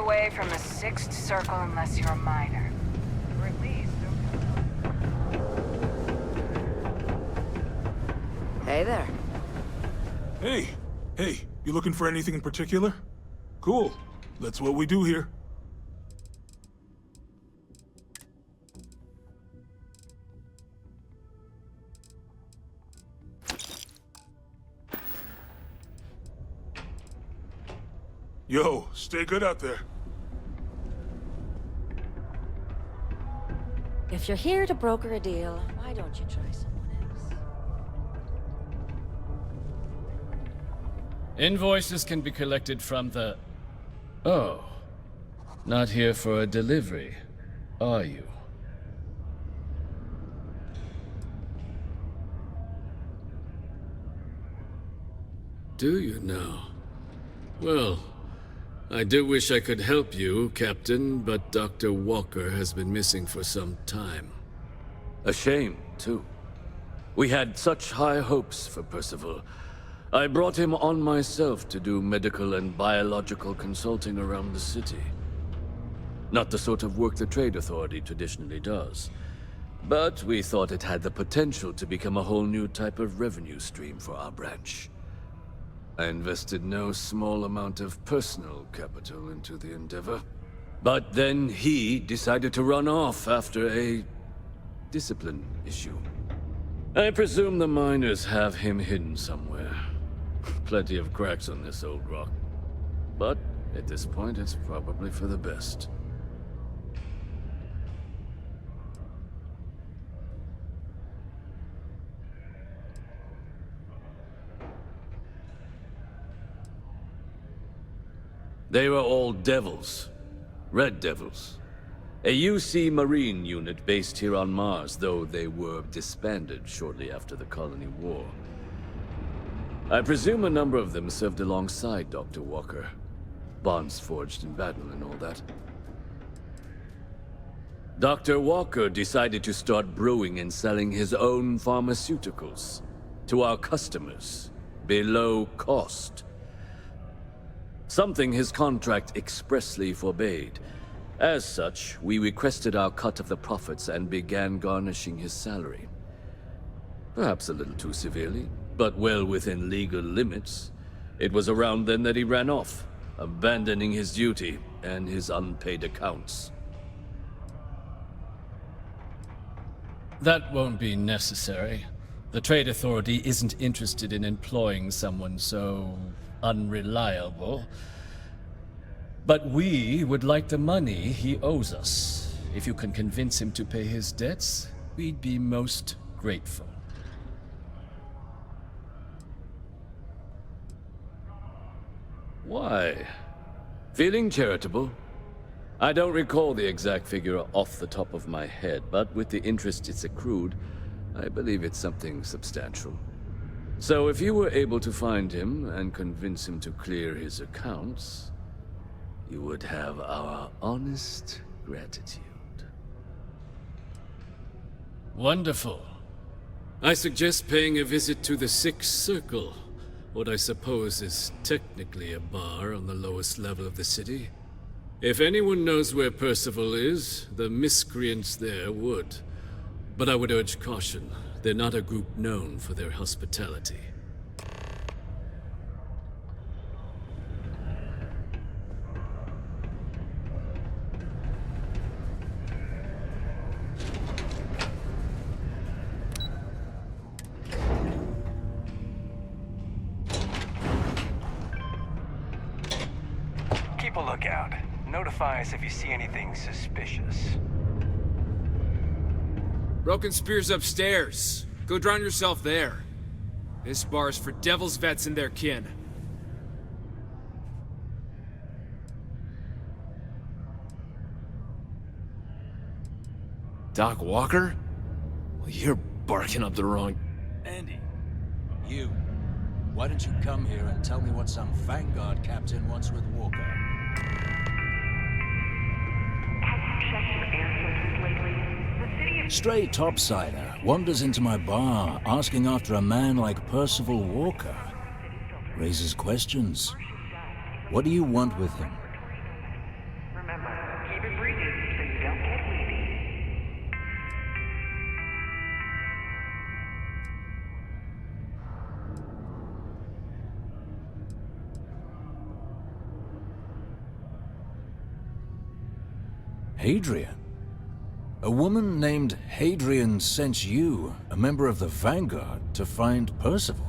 away from the Sixth Circle unless you're a minor. Or at least... Hey there. Hey, you looking for anything in particular? Cool, that's what we do here. Yo, stay good out there. If you're here to broker a deal, why don't you try someone else? Invoices can be collected from the... Oh. Not here for a delivery, are you? Do you now? Well, I do wish I could help you, Captain, but Dr. Walker has been missing for some time. A shame, too. We had such high hopes for Percival. I brought him on myself to do medical and biological consulting around the city. Not the sort of work the Trade Authority traditionally does. But we thought it had the potential to become a whole new type of revenue stream for our branch. I invested no small amount of personal capital into the endeavor. But then he decided to run off after a discipline issue. I presume the miners have him hidden somewhere. Plenty of cracks on this old rock. But at this point, it's probably for the best. They were all devils. Red Devils. A UC Marine unit based here on Mars, though they were disbanded shortly after the Colony War. I presume a number of them served alongside Dr. Walker. Bonds forged in battle and all that. Dr. Walker decided to start brewing and selling his own pharmaceuticals to our customers, below cost. Something his contract expressly forbade. As such, we requested our cut of the profits and began garnishing his salary. Perhaps a little too severely, but well within legal limits. It was around then that he ran off, abandoning his duty and his unpaid accounts. That won't be necessary. The Trade Authority isn't interested in employing someone so unreliable. But we would like the money he owes us. If you can convince him to pay his debts, we'd be most grateful. Why? Feeling charitable? I don't recall the exact figure off the top of my head, but with the interest it's accrued, I believe it's something substantial. So if you were able to find him and convince him to clear his accounts, you would have our honest gratitude. Wonderful. I suggest paying a visit to the Sixth Circle, what I suppose is technically a bar on the lowest level of the city. If anyone knows where Percival is, the miscreants there would. But I would urge caution. They're not a group known for their hospitality. Keep a lookout. Notify us if you see anything suspicious. Broken Spear's upstairs. Go drown yourself there. This bar's for Devil's vets and their kin. Doc Walker? Well, you're barking up the wrong... Andy, you. Why don't you come here and tell me what some Vanguard captain wants with Walker? Stray topsider wanders into my bar asking after a man like Percival Walker. Raises questions. What do you want with him? Hadrian? A woman named Hadrian sent you, a member of the Vanguard, to find Percival?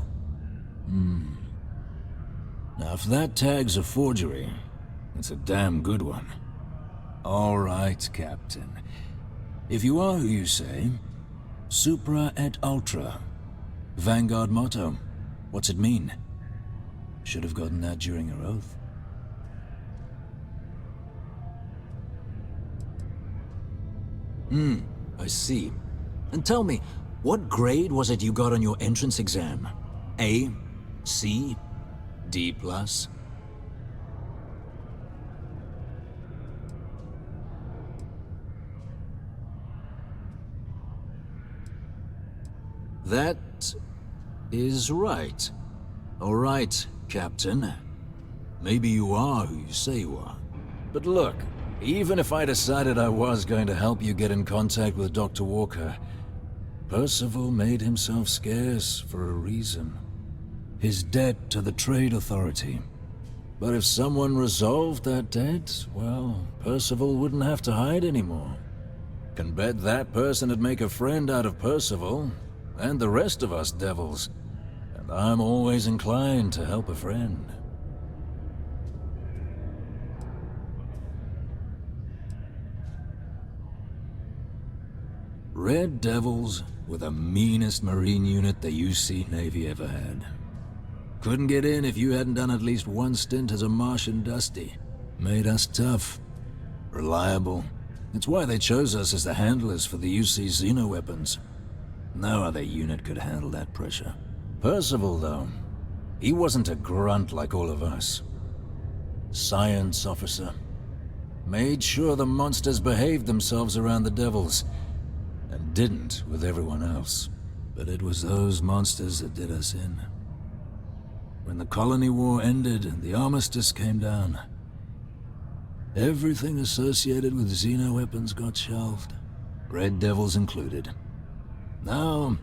Now, if that tag's a forgery, it's a damn good one. All right, Captain. If you are who you say, Supra et Ultra. Vanguard motto. What's it mean? Should have gotten that during your oath. I see. And tell me, what grade was it you got on your entrance exam? A? C? D+? That is right. All right, Captain. Maybe you are who you say you are. But look, even if I decided I was going to help you get in contact with Dr. Walker, Percival made himself scarce for a reason. His debt to the Trade Authority. But if someone resolved that debt, well, Percival wouldn't have to hide anymore. Can bet that person would make a friend out of Percival, and the rest of us devils. And I'm always inclined to help a friend. Red Devils were the meanest Marine unit the UC Navy ever had. Couldn't get in if you hadn't done at least one stint as a Martian Dusty. Made us tough, reliable. It's why they chose us as the handlers for the UC Xeno-weapons. No other unit could handle that pressure. Percival, though, he wasn't a grunt like all of us. Science officer. Made sure the monsters behaved themselves around the Devils, and didn't with everyone else. But it was those monsters that did us in. When the colony war ended and the armistice came down, everything associated with Xeno-weapons got shelved, Red Devils included. Now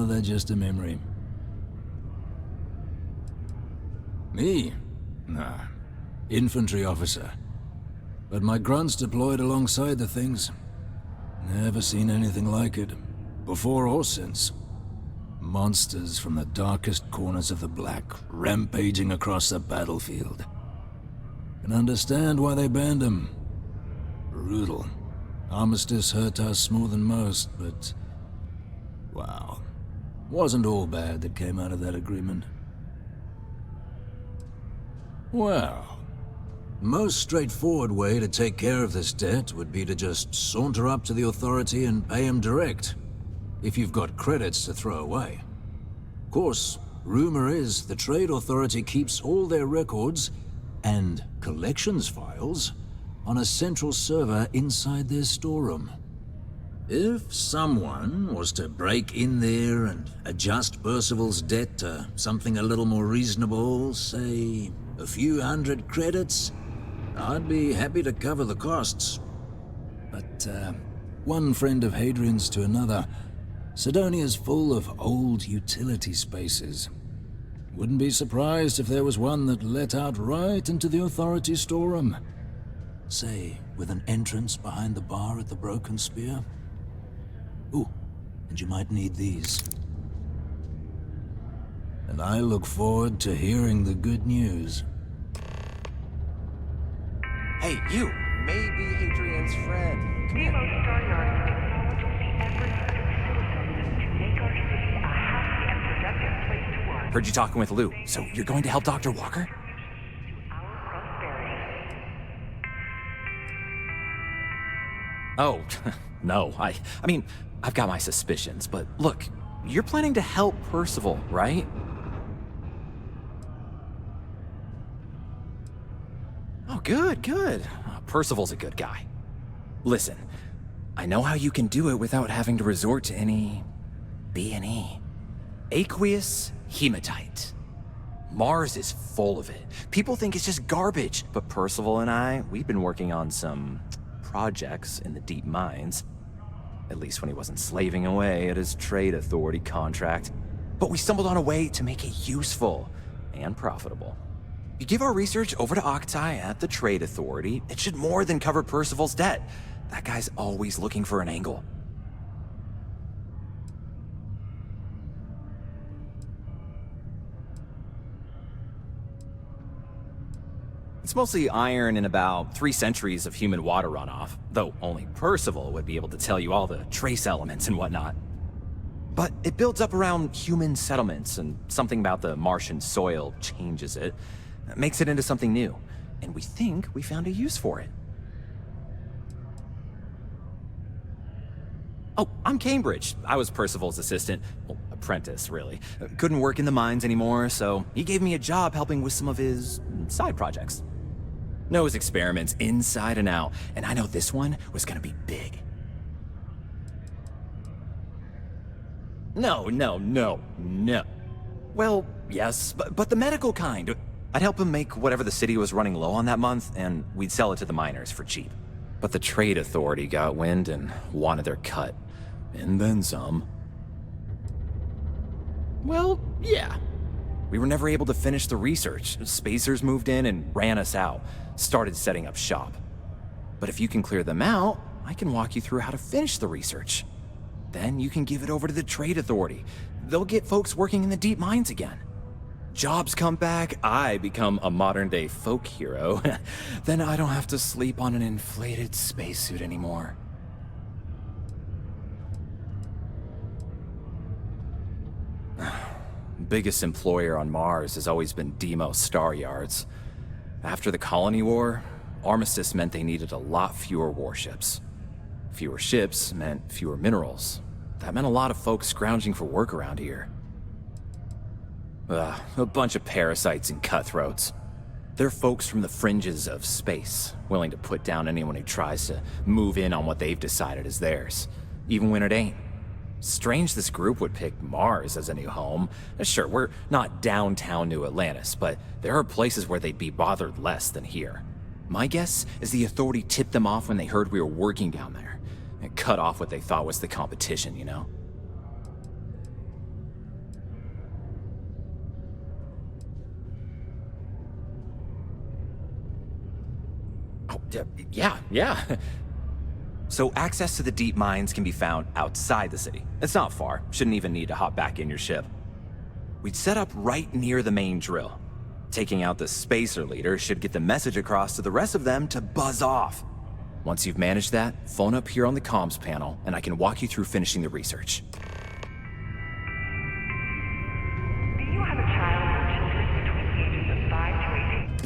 they're just a memory. Me? Nah. Infantry officer. But my grunts deployed alongside the things. Never seen anything like it, before or since. Monsters from the darkest corners of the Black, rampaging across the battlefield. Can understand why they banned them. Brutal. Armistice hurt us more than most, but... wow. Wasn't all bad that came out of that agreement. Well... most straightforward way to take care of this debt would be to just saunter up to the Authority and pay him direct, if you've got credits to throw away. Of course, rumor is the Trade Authority keeps all their records and collections files on a central server inside their storeroom. If someone was to break in there and adjust Percival's debt to something a little more reasonable, say a few hundred credits, I'd be happy to cover the costs. But, one friend of Hadrian's to another, Sidonia's full of old utility spaces. Wouldn't be surprised if there was one that let out right into the Authority storeroom. Say, with an entrance behind the bar at the Broken Spear. Ooh, and you might need these. And I look forward to hearing the good news. Hey, you! Maybe Hadrian's friend. Come here. acknowledges the efforts of citizens to make our city a happy and productive place to work. Heard you talking with Lou, so you're going to help Dr. Walker? Oh, no, I mean, I've got my suspicions, but look, you're planning to help Percival, right? Oh, good, good. Percival's a good guy. Listen, I know how you can do it without having to resort to any B&E. Aqueous hematite. Mars is full of it. People think it's just garbage, but Percival and I, we've been working on some projects in the deep mines. At least when he wasn't slaving away at his Trade Authority contract. But we stumbled on a way to make it useful and profitable. You give our research over to Octai at the Trade Authority, it should more than cover Percival's debt. That guy's always looking for an angle. It's mostly iron and about 3 centuries of human water runoff, though only Percival would be able to tell you all the trace elements and whatnot. But it builds up around human settlements, and something about the Martian soil changes it, makes it into something new, and we think we found a use for it. Oh, I'm Cambridge. I was Percival's assistant. Well, apprentice, really. Couldn't work in the mines anymore, so he gave me a job helping with some of his side projects. Knows experiments inside and out, and I know this one was gonna be big. No. Well, yes, but the medical kind. I'd help him make whatever the city was running low on that month, and we'd sell it to the miners for cheap. But the Trade Authority got wind and wanted their cut. And then some. Well, yeah. We were never able to finish the research. Spacers moved in and ran us out. Started setting up shop. But if you can clear them out, I can walk you through how to finish the research. Then you can give it over to the Trade Authority. They'll get folks working in the deep mines again. Jobs come back, I become a modern-day folk hero. Then I don't have to sleep on an inflated spacesuit anymore. Biggest employer on Mars has always been Demo Star Yards. After the Colony War, Armistice meant they needed a lot fewer warships. Fewer ships meant fewer minerals. That meant a lot of folks scrounging for work around here. A bunch of parasites and cutthroats. They're folks from the fringes of space, willing to put down anyone who tries to move in on what they've decided is theirs, even when it ain't. Strange this group would pick Mars as a new home. Sure, we're not downtown New Atlantis, but there are places where they'd be bothered less than here. My guess is the Authority tipped them off when they heard we were working down there, and cut off what they thought was the competition, you know? Oh, yeah. So access to the deep mines can be found outside the city. It's not far. Shouldn't even need to hop back in your ship. We'd set up right near the main drill. Taking out the spacer leader should get the message across to the rest of them to buzz off. Once you've managed that, phone up here on the comms panel, and I can walk you through finishing the research. Do you have a child or children between the ages of 5 to 18?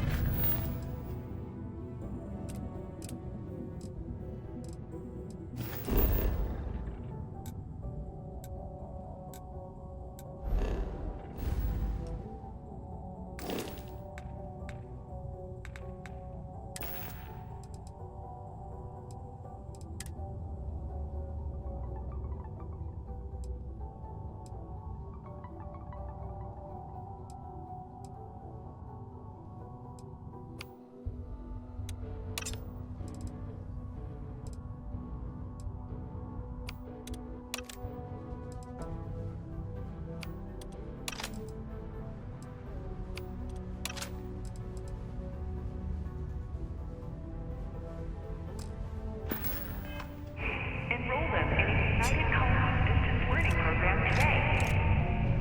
Enroll them in a United Colonies distance learning program today.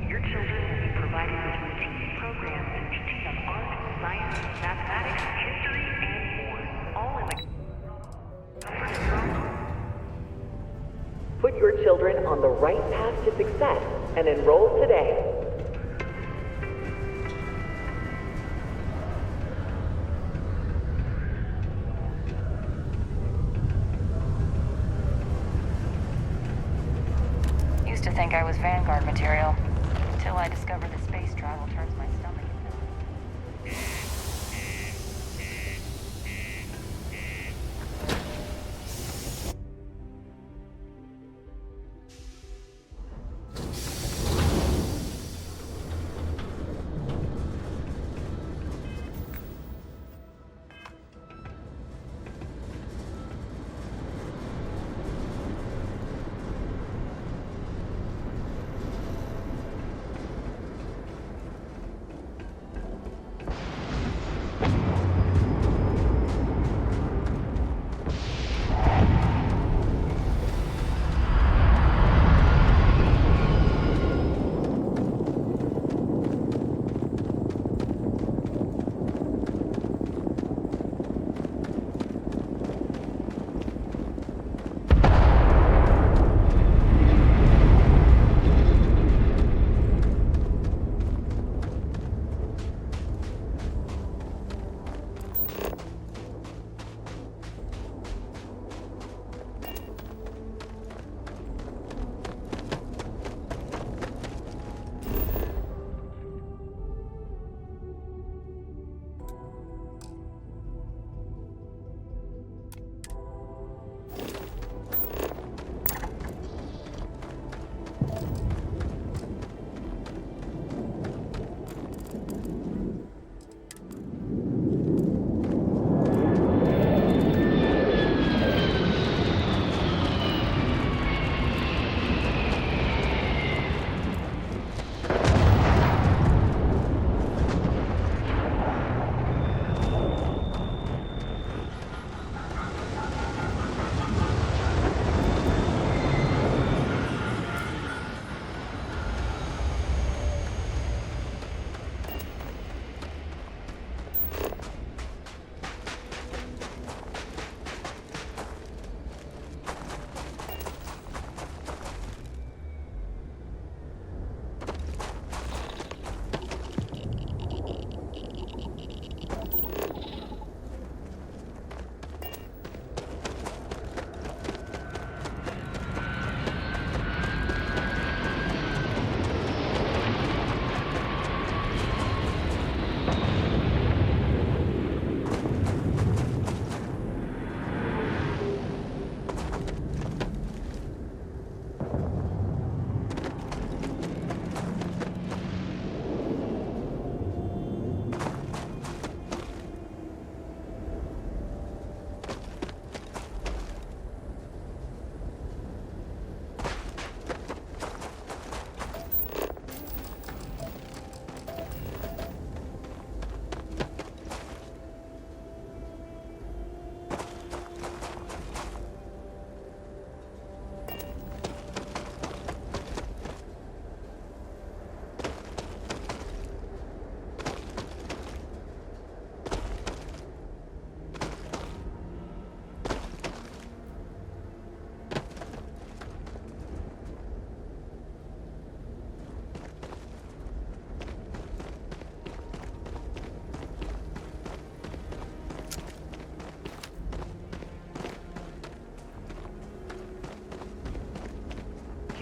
Your children will be provided with routine programs teaching them art, science, mathematics, history, and more, all in the comfort of your own home. Put your children on the right path to success and enroll today. Used to think I was Vanguard material, until I discovered that space travel turns my stomach into...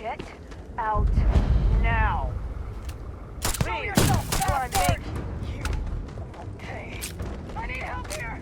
Get out now. Leave yourself or I make you pay. I need help here.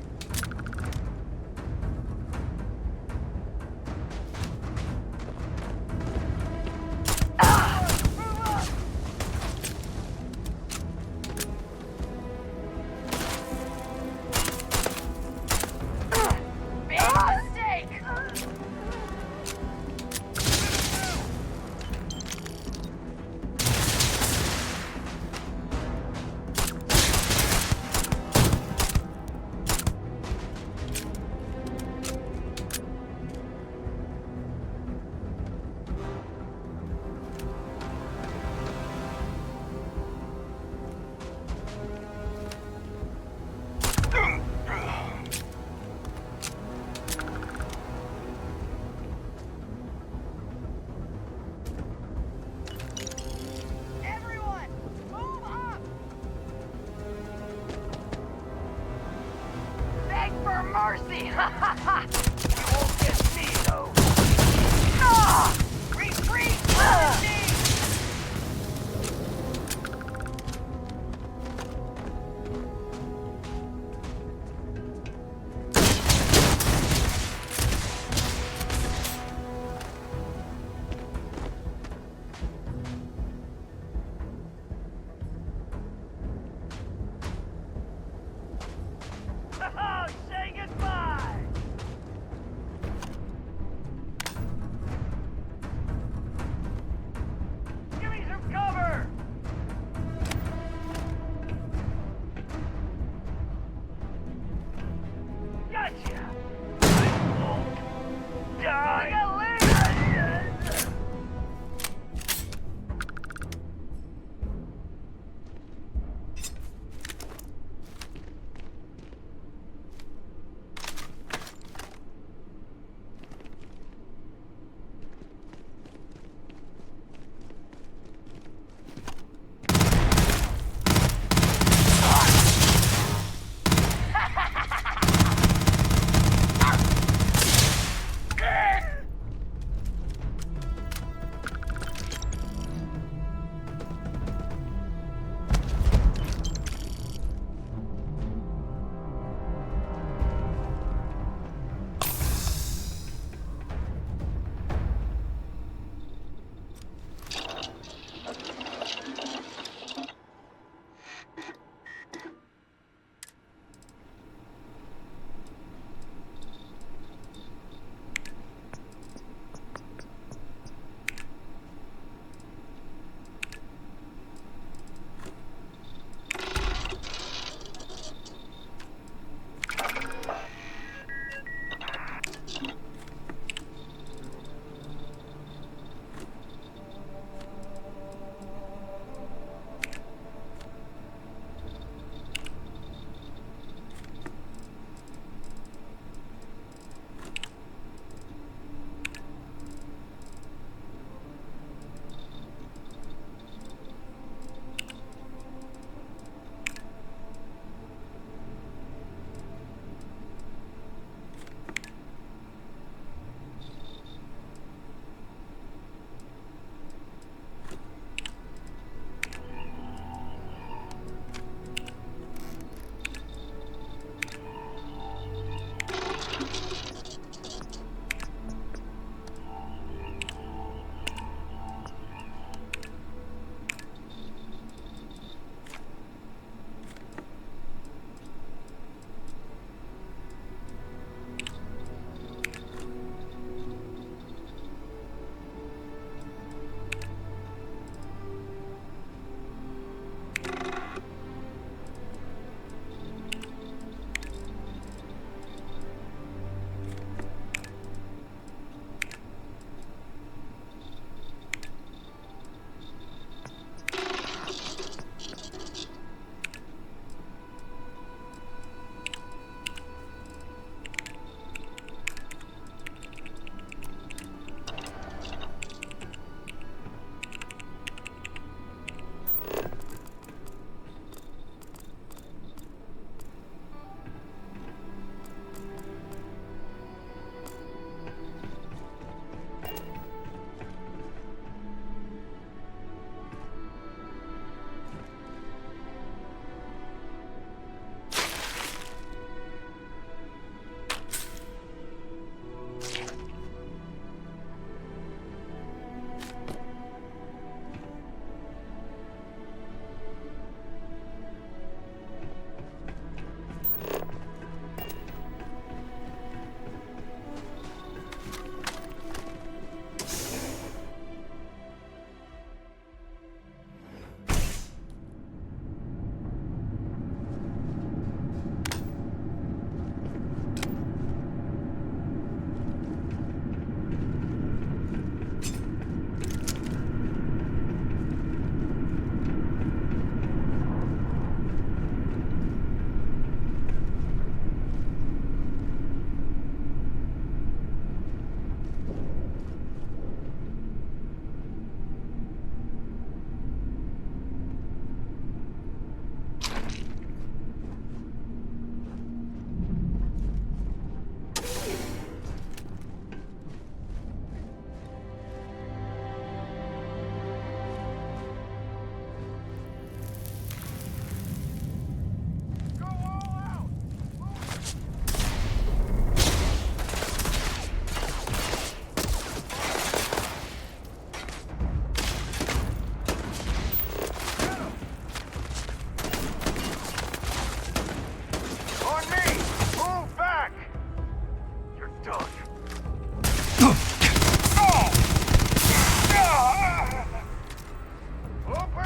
Open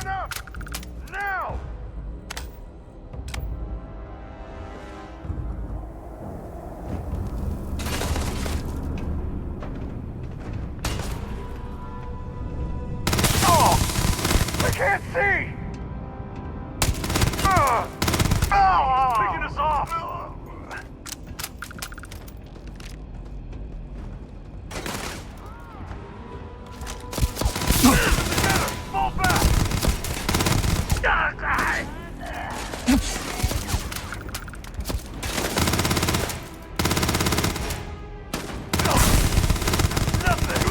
up! Now! I can't see! Picking us off! Fall back! Nothing!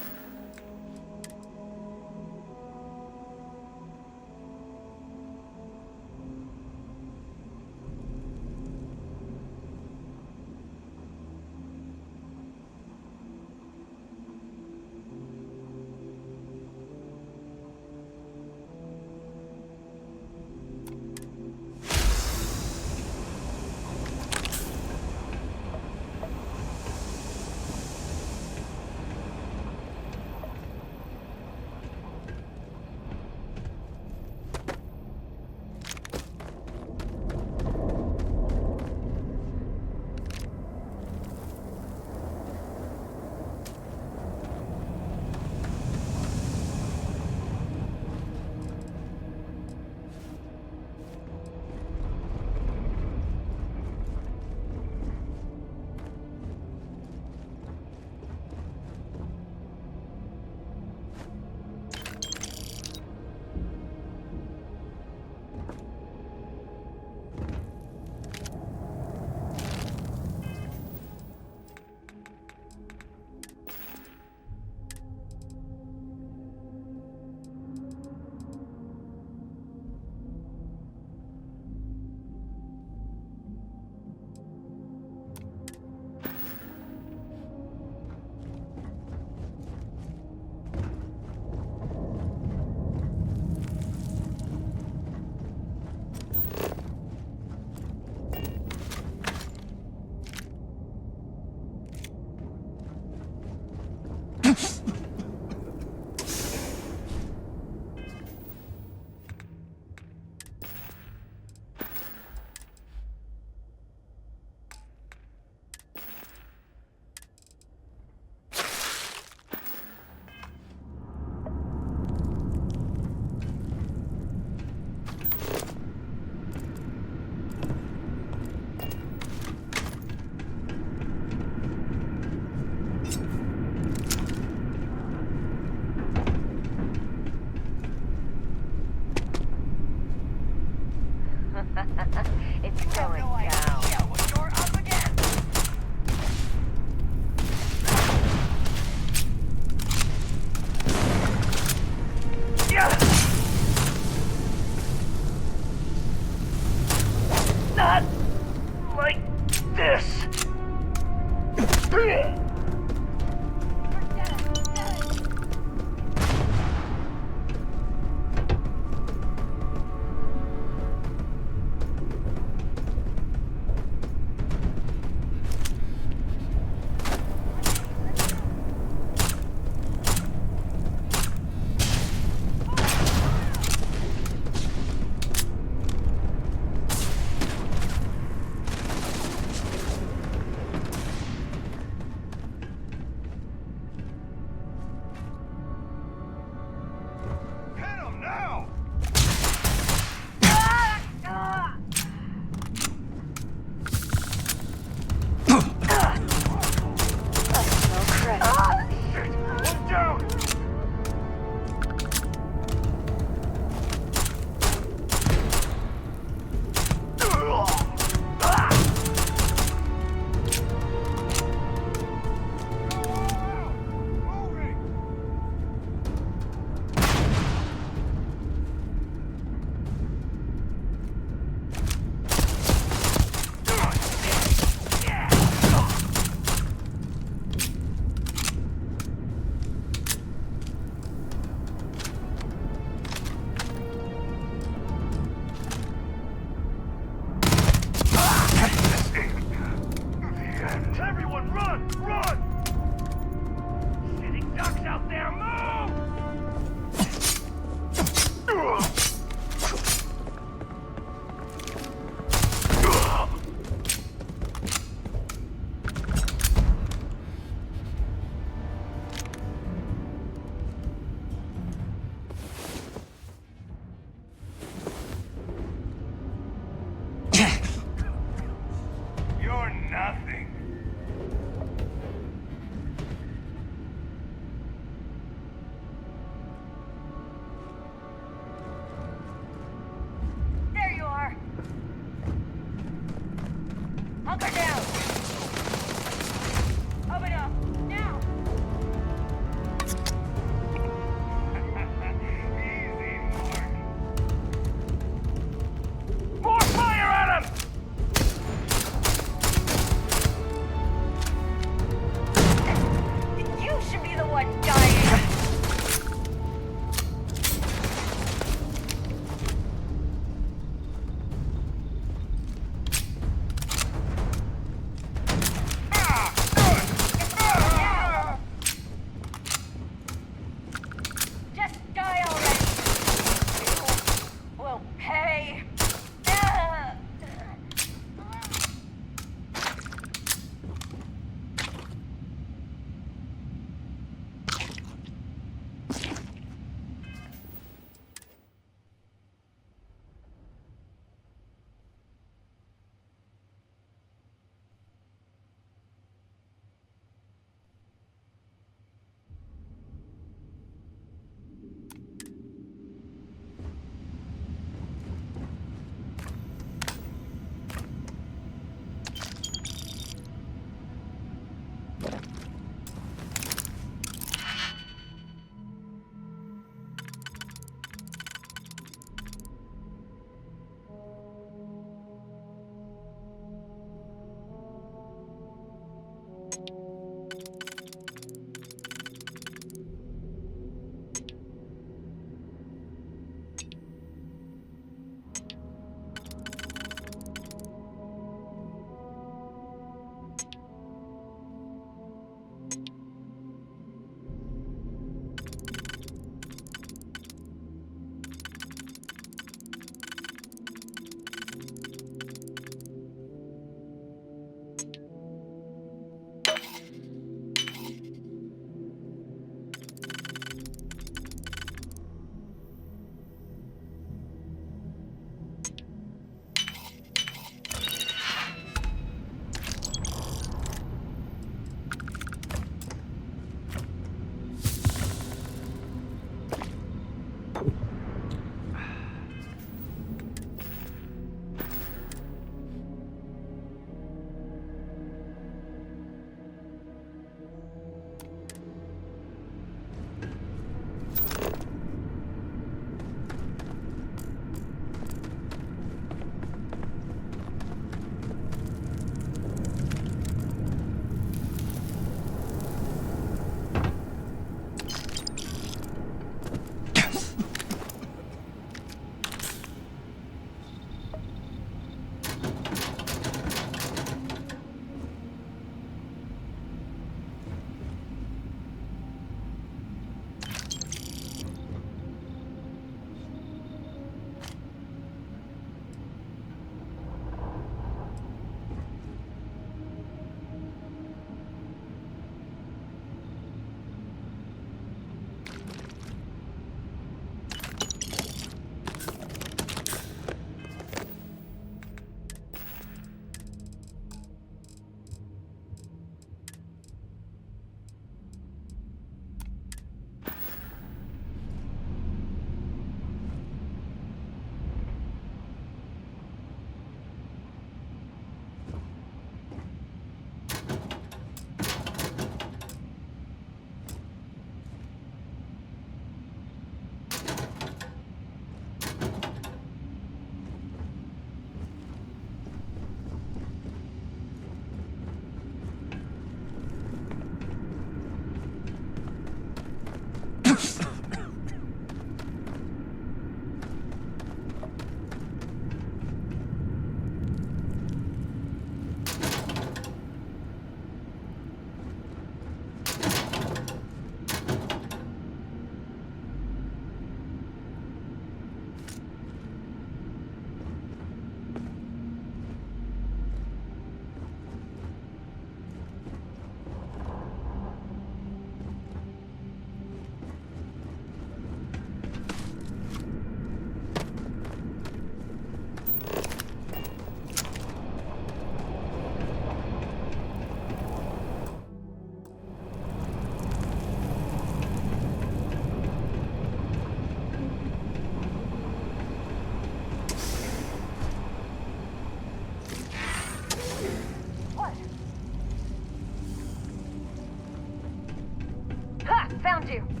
Found you.